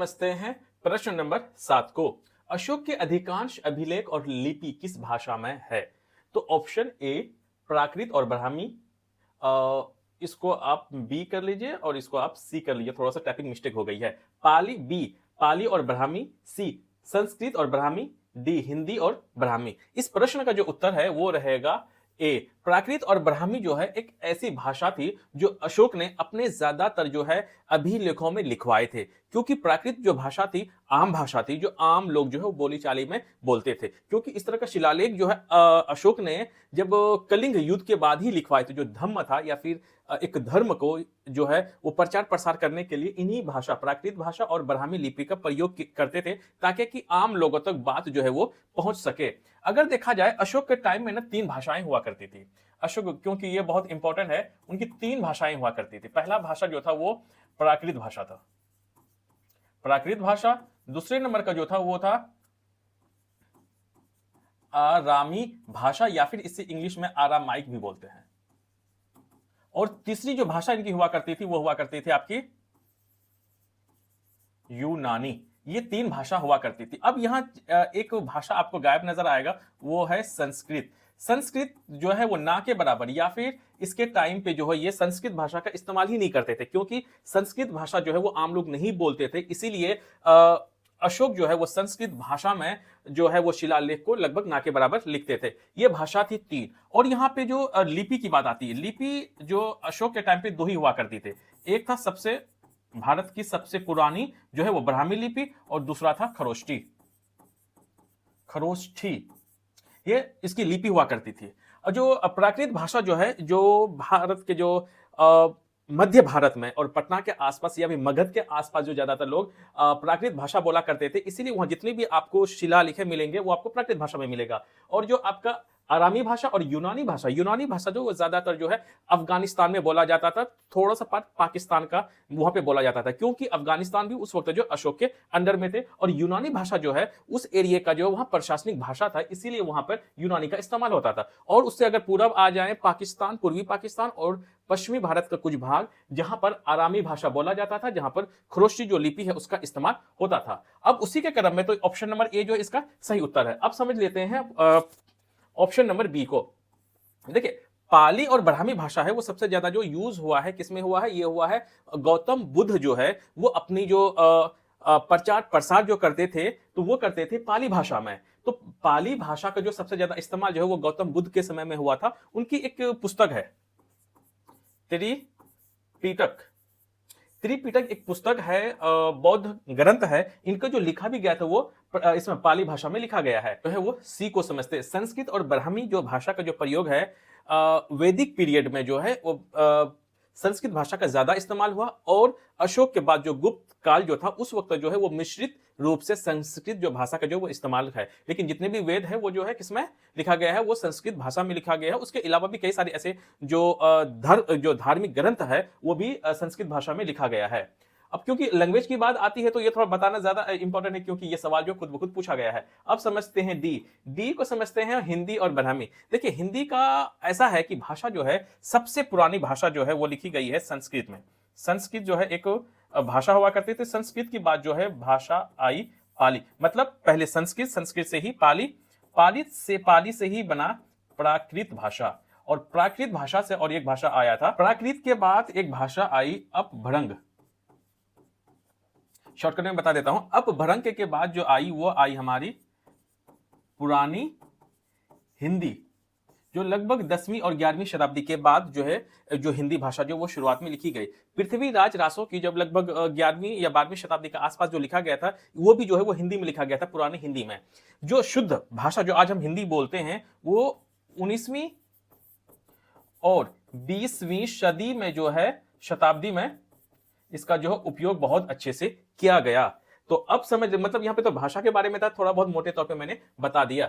समझते हैं प्रश्न नंबर 7 को। अशोक के अधिकांश अभिलेख और लिपि किस भाषा में है? तो ऑप्शन ए प्राकृत और ब्राह्मी, इसको आप बी कर लीजिए और इसको आप सी कर लीजिए, थोड़ा सा टाइपिंग मिस्टेक हो गई है। पाली बी पाली और ब्राह्मी, सी संस्कृत और ब्राह्मी, डी हिंदी और ब्राह्मी। इस प्रश्न का जो उत्तर है वो रहेगा ए प्राकृत और ब्राह्मी जो है एक ऐसी भाषा थी जो अशोक ने अपने ज्यादातर जो है अभिलेखों में लिखवाए थे, क्योंकि प्राकृत जो भाषा थी आम भाषा थी जो आम लोग जो है वो बोलीचाली में बोलते थे। क्योंकि इस तरह का शिलालेख जो है अशोक ने जब कलिंग युद्ध के बाद ही लिखवाए थे। जो धम्म था या फिर एक धर्म को जो है वो प्रचार प्रसार करने के लिए इन्हीं भाषा प्राकृत भाषा और ब्राह्मी लिपि का प्रयोग करते थे, ताकि कि आम लोगों तक बात जो है वो पहुंच सके। अगर देखा जाए अशोक के टाइम में ना 3 भाषाएं हुआ करती थी। अशोक, क्योंकि ये बहुत इंपॉर्टेंट है, उनकी 3 भाषाएं हुआ करती थी। पहला भाषा जो था वो प्राकृत भाषा था, प्राकृत भाषा। दूसरे नंबर का जो था वो था आरामी भाषा, या फिर इसे इंग्लिश में आरामाइक भी बोलते हैं। और तीसरी जो भाषा इनकी हुआ करती थी वो हुआ करती थी आपकी यूनानी। ये 3 भाषा हुआ करती थी। अब यहां एक भाषा आपको गायब नजर आएगा, वो है संस्कृत। संस्कृत जो है वो ना के बराबर, या फिर इसके टाइम पे जो है ये संस्कृत भाषा का इस्तेमाल ही नहीं करते थे, क्योंकि संस्कृत भाषा जो है वो आम लोग नहीं बोलते थे। इसीलिए अशोक जो है वो संस्कृत भाषा में जो है वो शिलालेख को लगभग ना के बराबर लिखते थे। ये भाषा थी 3। और यहाँ पे जो लिपि की बात आती है, लिपि जो अशोक के टाइम पे 2 ही हुआ करती थे। एक था भारत की सबसे पुरानी जो है वो ब्राह्मी लिपि, और दूसरा था खरोष्ठी। खरोष्ठी ये इसकी लिपि हुआ करती थी। और जो प्राकृत भाषा जो है, जो भारत के जो मध्य भारत में और पटना के आसपास या भी मगध के आसपास जो ज्यादातर लोग प्राकृत भाषा बोला करते थे, इसीलिए वहां जितनी भी आपको शिलालेख मिलेंगे वो आपको प्राकृत भाषा में मिलेगा। और जो आपका आरामी भाषा और यूनानी भाषा जो ज्यादातर जो है अफगानिस्तान में बोला जाता था, थोड़ा सा पार्ट पाकिस्तान का वहां पे बोला जाता था, क्योंकि अफगानिस्तान भी उस वक्त जो अशोक के अंडर में थे। और यूनानी भाषा जो है उस एरिया का जो वहां प्रशासनिक भाषा था, इसीलिए वहां पर यूनानी का इस्तेमाल होता था। और उससे अगर पूरब आ जाए पाकिस्तान, पूर्वी पाकिस्तान और पश्चिमी भारत का कुछ भाग, जहां पर आरामी भाषा बोला जाता था, जहां पर खरोष्ठी जो लिपि है उसका इस्तेमाल होता था। अब उसी के क्रम में तो ऑप्शन नंबर ए जो है इसका सही उत्तर है। अब समझ लेते हैं ऑप्शन नंबर बी को। देखिए पाली और ब्राह्मी भाषा है वो सबसे ज्यादा जो यूज हुआ है, किसमें हुआ है? ये हुआ है गौतम बुद्ध जो है वो अपनी जो प्रचार प्रसार जो करते थे तो वो करते थे पाली भाषा में। तो पाली भाषा का जो सबसे ज्यादा इस्तेमाल जो है वो गौतम बुद्ध के समय में हुआ था। उनकी एक पुस्तक है त्रिपिटक। त्रिपिटक एक पुस्तक है, बौद्ध ग्रंथ है। इनका जो लिखा भी गया था वो इसमें पाली भाषा में लिखा गया है। तो है वो सी को समझते हैं। संस्कृत और ब्राह्मी जो भाषा का जो प्रयोग है वैदिक पीरियड में जो है वो संस्कृत भाषा का ज्यादा इस्तेमाल हुआ। और अशोक के बाद जो गुप्त काल जो था उस वक्त जो है वो मिश्रित रूप से संस्कृत जो भाषा का जो वो इस्तेमाल है। लेकिन जितने भी वेद है वो जो है किसमें लिखा गया है? वो संस्कृत भाषा में लिखा गया है। उसके अलावा भी कई सारे ऐसे जो धार्मिक ग्रंथ है वो भी संस्कृत भाषा में लिखा गया है। अब क्योंकि लैंग्वेज की बात आती है तो ये थोड़ा बताना ज्यादा इंपॉर्टेंट है, क्योंकि ये सवाल जो खुद ब खुद पूछा गया है। अब समझते हैं डी को समझते हैं हिंदी और ब्राह्मी। देखिए हिंदी का ऐसा है कि भाषा जो है सबसे पुरानी भाषा जो है वो लिखी गई है संस्कृत में। संस्कृत जो है एक भाषा हुआ करती थी। संस्कृत की बात जो है भाषा आई पाली, मतलब पहले संस्कृत, संस्कृत से ही पाली, पाली से ही बना प्राकृत भाषा, और प्राकृत भाषा से और एक भाषा आया था। प्राकृत के बाद एक भाषा आई अपभ्रंग। शॉर्टकट में बता देता हूं, अपभ्रंग के बाद जो आई वो आई हमारी पुरानी हिंदी, जो लगभग 10वीं और 11वीं शताब्दी के बाद जो है जो हिंदी भाषा जो वो शुरुआत में लिखी गई। पृथ्वीराज रासो की जब लगभग 11वीं या 12वीं शताब्दी के आसपास जो लिखा गया था वो भी जो है वो हिंदी में लिखा गया था, पुरानी हिंदी में। जो शुद्ध भाषा जो आज हम हिंदी बोलते हैं वो 19वीं और 20वीं सदी में जो है शताब्दी में इसका जो उपयोग बहुत अच्छे से किया गया। तो अब समझ, मतलब यहां पे तो भाषा के बारे में था, थोड़ा बहुत मोटे तौर पे मैंने बता दिया।